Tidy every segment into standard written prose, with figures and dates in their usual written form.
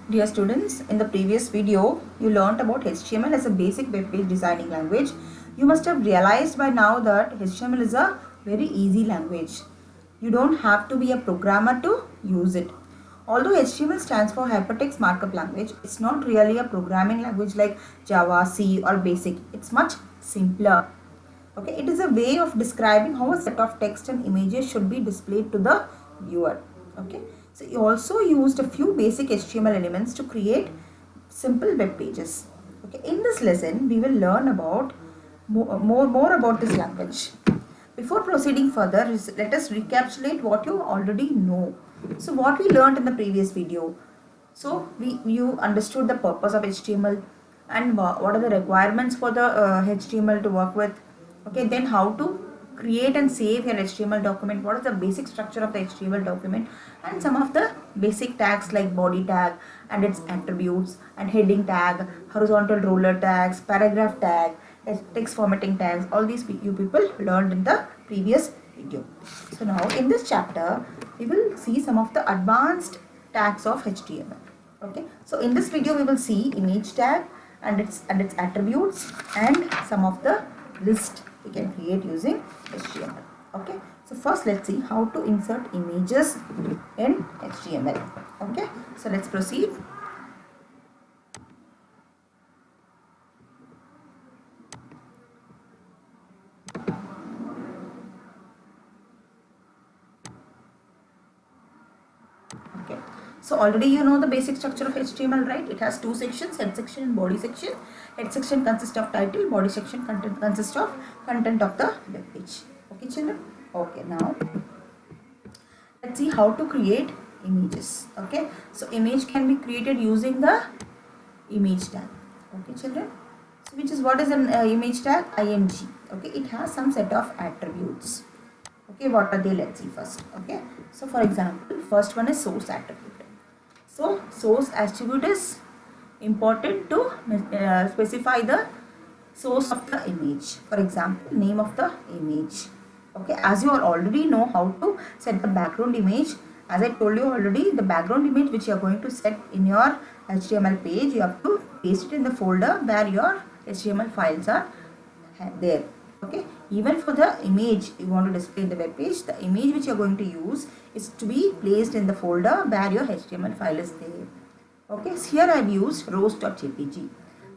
Dear students, in the previous video, you learnt about HTML as a basic web page designing language. You must have realized by now that HTML is a very easy language. You don't have to be a programmer to use it. Although HTML stands for Hypertext Markup Language, it's not really a programming language like Java, C or BASIC. It's much simpler. Okay, it is a way of describing how a set of text and images should be displayed to the viewer. Okay, so you also used a few basic HTML elements to create simple web pages. Okay, in this lesson we will learn about more about this language. Before proceeding further, let us recapitulate what you already know. So what we learned in the previous video. So you understood the purpose of HTML and what are the requirements for the HTML to work with. Okay, then how to create and save your HTML document, what is the basic structure of the HTML document, and some of the basic tags like body tag and its attributes, and heading tag, horizontal roller tags, paragraph tag, text formatting tags. All these you people learned in the previous video. So now in this chapter we will see some of the advanced tags of HTML. Okay, so in this video we will see image tag and its attributes and some of the list we can create using HTML. Okay, so first let's see how to insert images in HTML. Okay, so let's proceed. Okay, so already you know the basic structure of HTML, right? It has two sections, head section and body section. Head section consists of title, body section consists of content of the web page. Okay children? Okay, now let's see how to create images. Okay, so image can be created using the image tag. Okay children, so which is what is an image tag? img. Okay, it has some set of attributes. Okay, what are they? Let's see first. Okay, so for example, first one is source attribute. So source attribute is important to specify the source of the image. For example, name of the image. Okay, as you already know how to set the background image, as I told you already, the background image which you are going to set in your HTML page, you have to paste it in the folder where your HTML files are there. Okay, even for the image you want to display in the web page, the image which you are going to use is to be placed in the folder where your HTML file is there. Okay, so here I have used roast.jpg.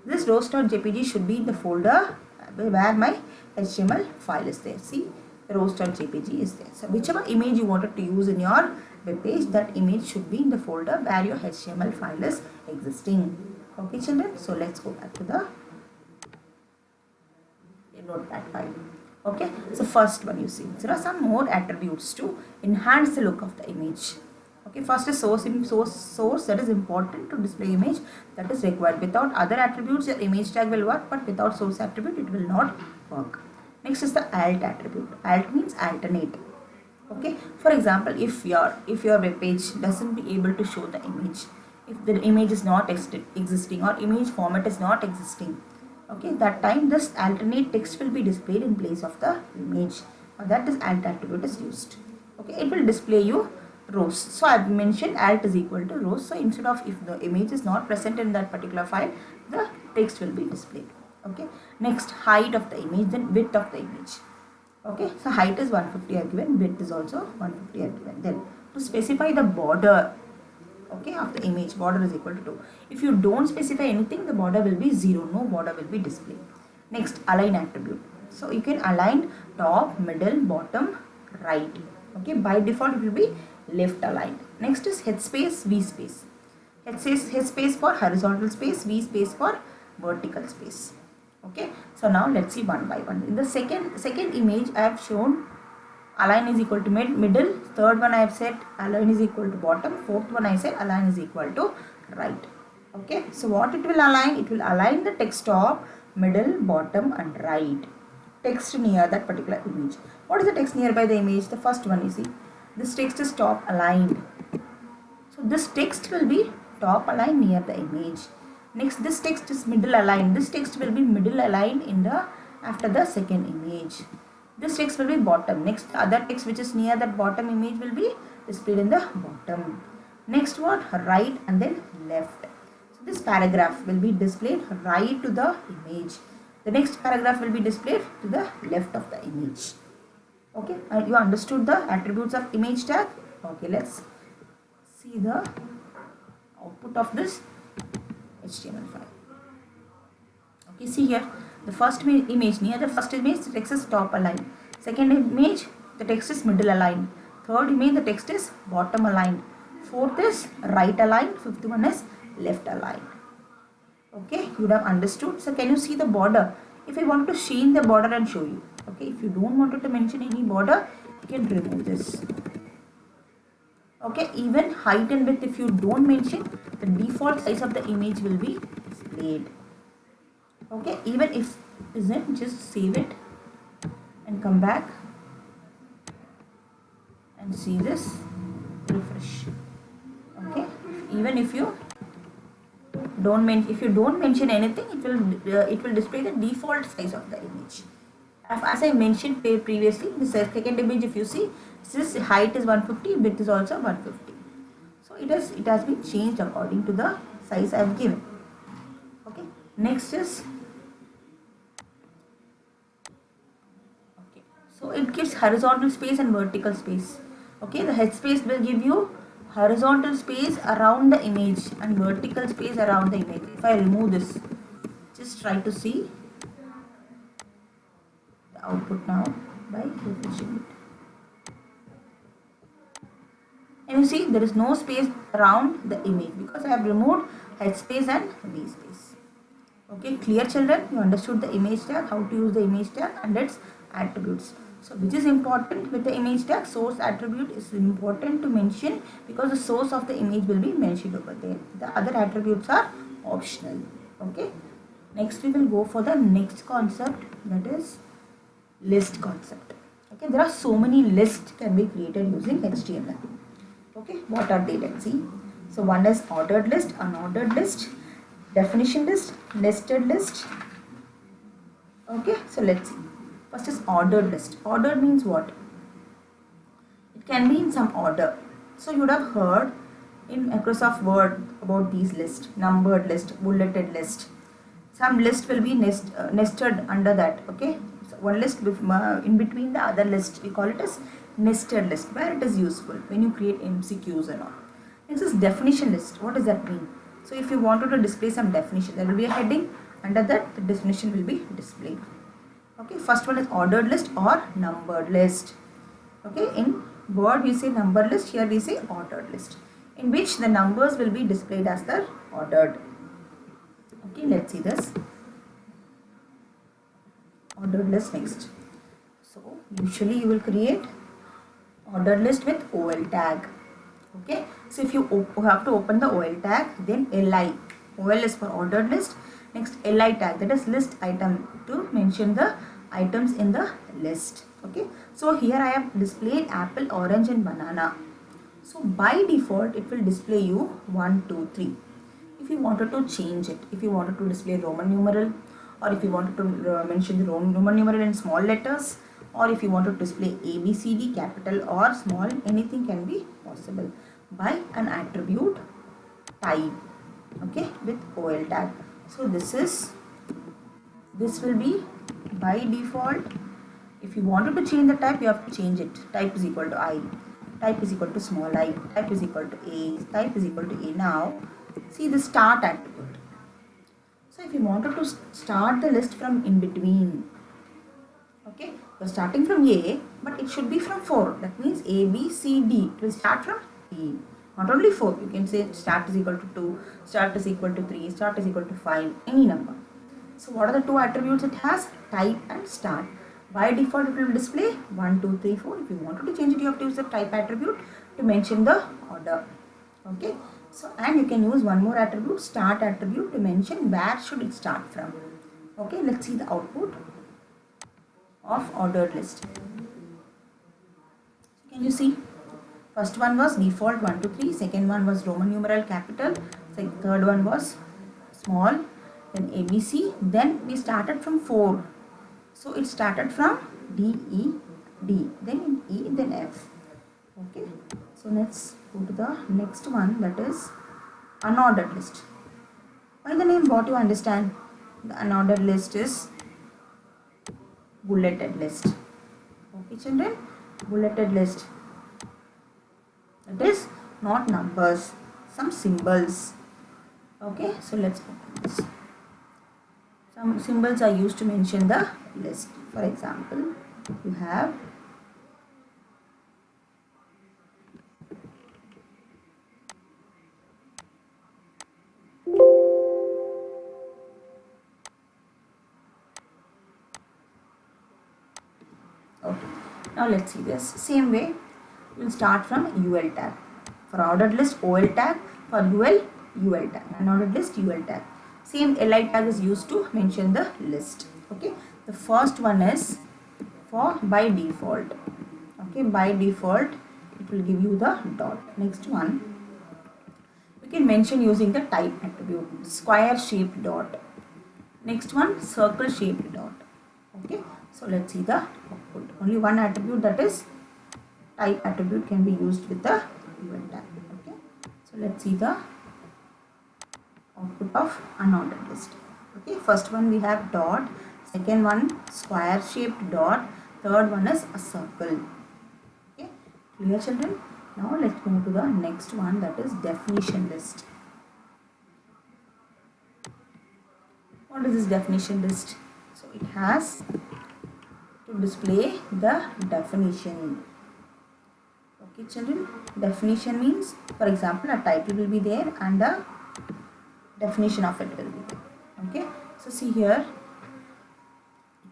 This roast.jpg should be in the folder where my HTML file is there. See, the roast.jpg is there. So whichever image you wanted to use in your web page, that image should be in the folder where your HTML file is existing. Okay children, so let's go back to the notepad file. Okay, so first one you see, there are some more attributes to enhance the look of the image. Okay, first is source that is important to display image, that is required. Without other attributes your image tag will work, but without source attribute it will not work. Next is the alt attribute. Alt means alternate. Okay, for example, if your web page doesn't be able to show the image, if the image is not existing or image format is not existing, okay, that time this alternate text will be displayed in place of the image, that is alt attribute is used. Okay, it will display you rows. So I have mentioned alt is equal to rows. So instead of, if the image is not present in that particular file, the text will be displayed. Okay, next, height of the image, then width of the image. Okay, so height is 150 are given, width is also 150 are given. Then to specify the border, okay, of the image, border is equal to 2. If you don't specify anything, the border will be 0, no border will be displayed. Next, align attribute. So you can align top, middle, bottom, right. Okay, by default it will be left aligned. Next is head space, V space. Head space for horizontal space, V space for vertical space. Okay, so now let's see one by one. In the second image I have shown align is equal to middle. Third one I have said align is equal to bottom. Fourth one I said align is equal to right. Okay, so what it will align? It will align the text top, middle, bottom and right. Text near that particular image. What is the text nearby the image? The first one you see. This text is top aligned. So this text will be top aligned near the image. Next, this text is middle aligned. This text will be middle aligned in the after the second image. This text will be bottom. Next, other text which is near that bottom image will be displayed in the bottom. Next what? Right and then left. So this paragraph will be displayed right to the image. The next paragraph will be displayed to the left of the image. Okay, you understood the attributes of image tag? Okay, let's see the output of this HTML file. Okay, see here, the first image, near the first image, the text is top aligned. Second image, the text is middle aligned. Third image, the text is bottom aligned. Fourth is right aligned. Fifth one is left aligned. Okay, you would have understood. So can you see the border? If I want to change the border and show you. Okay, if you don't want to mention any border, you can remove this. Okay, even height and width, if you don't mention, the default size of the image will be displayed. Okay, even if it isn't, just save it and come back and see this, refresh. Okay, even if you don't mention anything, it will display the default size of the image. As I mentioned previously, the second image, if you see, this height is 150, width is also 150. So it has been changed according to the size I have given. Okay, next is, okay, so it gives horizontal space and vertical space. Okay, the head space will give you horizontal space around the image and vertical space around the image. If I remove this, just try to see the output now by refreshing it. And you see, there is no space around the image because I have removed head space and V space. Okay, clear children? You understood the image tag, how to use the image tag and its attributes. So which is important with the image tag? Source attribute is important to mention because the source of the image will be mentioned over there. The other attributes are optional. Okay. Next we will go for the next concept, that is list concept. Okay, there are so many lists can be created using HTML. Okay, what are they? Let's see. So one is ordered list, unordered list, definition list, nested list. Okay, so let's see. First is ordered list. Ordered means what? It can be in some order. So you would have heard in Microsoft Word about these lists: numbered list, bulleted list. Some list will be nested under that. Okay, so one list in between the other list, we call it as nested list, where it is useful when you create MCQs and all. Next is definition list. What does that mean? So if you wanted to display some definition, there will be a heading. Under that, the definition will be displayed. Okay, first one is ordered list or numbered list. Okay, in Word we say numbered list, here we say ordered list, in which the numbers will be displayed as the ordered. Okay, let's see this. Ordered list next. So usually you will create ordered list with OL tag. Okay, so if you have to open the OL tag, then LI. OL is for ordered list. Next LI tag, that is list item, to mention the items in the list. Okay, so here I have displayed apple, orange and banana. So by default it will display you 1, 2, 3. If you wanted to change it, if you wanted to display Roman numeral, or if you wanted to mention the Roman numeral in small letters, or if you want to display ABCD capital or small, anything can be possible by an attribute type. Okay, with OL tag. So this will be by default. If you wanted to change the type, you have to change it. Type is equal to I, type is equal to small I, type is equal to A, type is equal to A. Now see the start attribute. So if you wanted to start the list from in between, okay, you're starting from A, but it should be from 4. That means A, B, C, D. It will start from E. Not only 4. You can say start is equal to 2, start is equal to 3, start is equal to 5, any number. So what are the two attributes it has? Type and start. By default it will display 1, 2, 3, 4. If you wanted to change it, you have to use the type attribute to mention the order. Okay. So and you can use one more attribute, start attribute, to mention where should it start from. Okay. Let's see the output of ordered list. Can you see? First one was default 1, 2, 3. Second one was Roman numeral capital. Third one was small. Then ABC. Then we started from 4. So it started from D, E, D. Then E, then F. Okay. So let's go to the next one, that is unordered list. By the name, what you understand? The unordered list is bulleted list. Okay, children, bulleted list. That is not numbers, some symbols. Okay, so let's open this. Some symbols are used to mention the list. For example, you have okay. Now let's see this. Same way, we'll start from UL tag. For ordered list, OL tag. For UL tag. Unordered list, UL tag. Same LI tag is used to mention the list. Okay. The first one is for by default. Okay. By default, it will give you the dot. Next one, we can mention using the type attribute. Square shaped dot. Next one, circle shaped dot. Okay. So let's see the output. Only one attribute, that is type attribute, can be used with the UL tag. Okay. So let's see the output of unordered list. Okay. First one we have dot. Second one square shaped dot. Third one is a circle. Okay. Clear, children? Now let's go to the next one, that is definition list. What is this definition list? So it has to display the definition. Okay, children, definition means, for example, a title will be there and a definition of it will be there. Okay, so see here,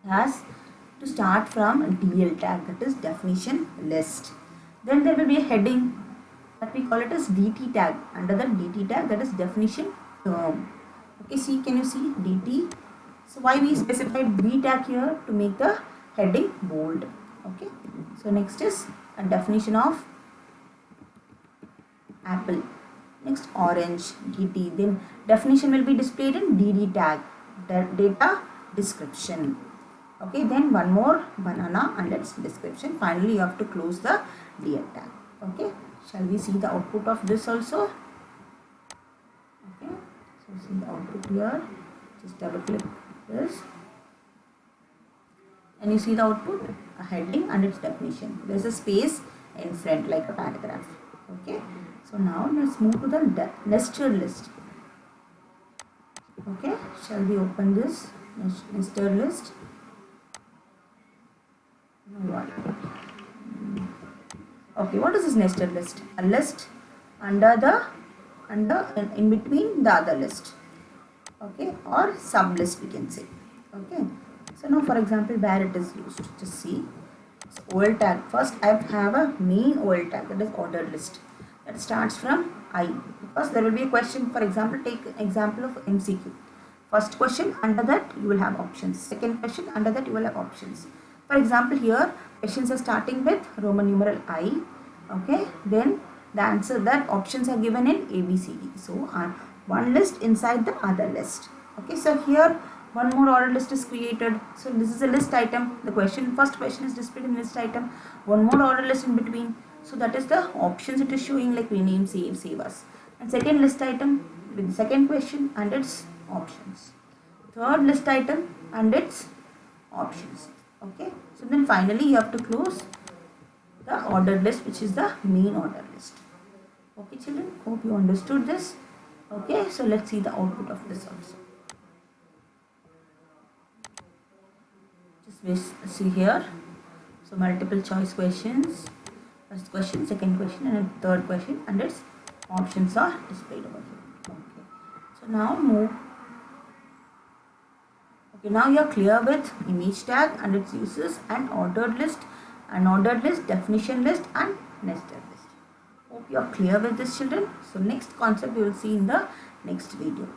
it has to start from DL tag, that is definition list. Then there will be a heading that we call it as DT tag. Under the DT tag, that is definition term. Okay, see, can you see DT? So why we specified B tag here? To make the heading bold. Okay, so next is a definition of apple. Next, orange, DT. Then definition will be displayed in DD tag, data description. Okay, then one more, banana, and its description. Finally, you have to close the DL tag. Okay, shall we see the output of this also? Okay, so see the output here. Just double click this, and you see the output, a heading and its definition. There is a space in front like a paragraph. Okay, so now let's move to the nested list. Okay, shall we open this nested list? Okay, what is this nested list? A list in between the other list. Okay, or sub list we can say. Okay, so now for example, where it is used, just see. So OL tag. First I have a main OL tag, that is ordered list, that starts from I, because there will be a question. For example, take example of MCQ. First question, under that you will have options. Second question, under that you will have options. For example, here questions are starting with Roman numeral I. Okay, then the answer, that options are given in ABCD. So one list inside the other list. Okay, so here one more ordered list is created. So this is a list item. The first question is displayed in list item. One more ordered list in between. So that is the options it is showing, like rename, save as. And second list item with the second question and its options. Third list item and its options. Okay, so then finally you have to close the ordered list, which is the main ordered list. Okay, children, hope you understood this. Okay, so let's see the output of this also. Just see here. So multiple choice questions. First question, second question, and third question, and its options are displayed over here. Okay, so now move. Okay, now you are clear with image tag and its uses, and ordered list, definition list, and nested list. Hope you are clear with this, children. So next concept we will see in the next video.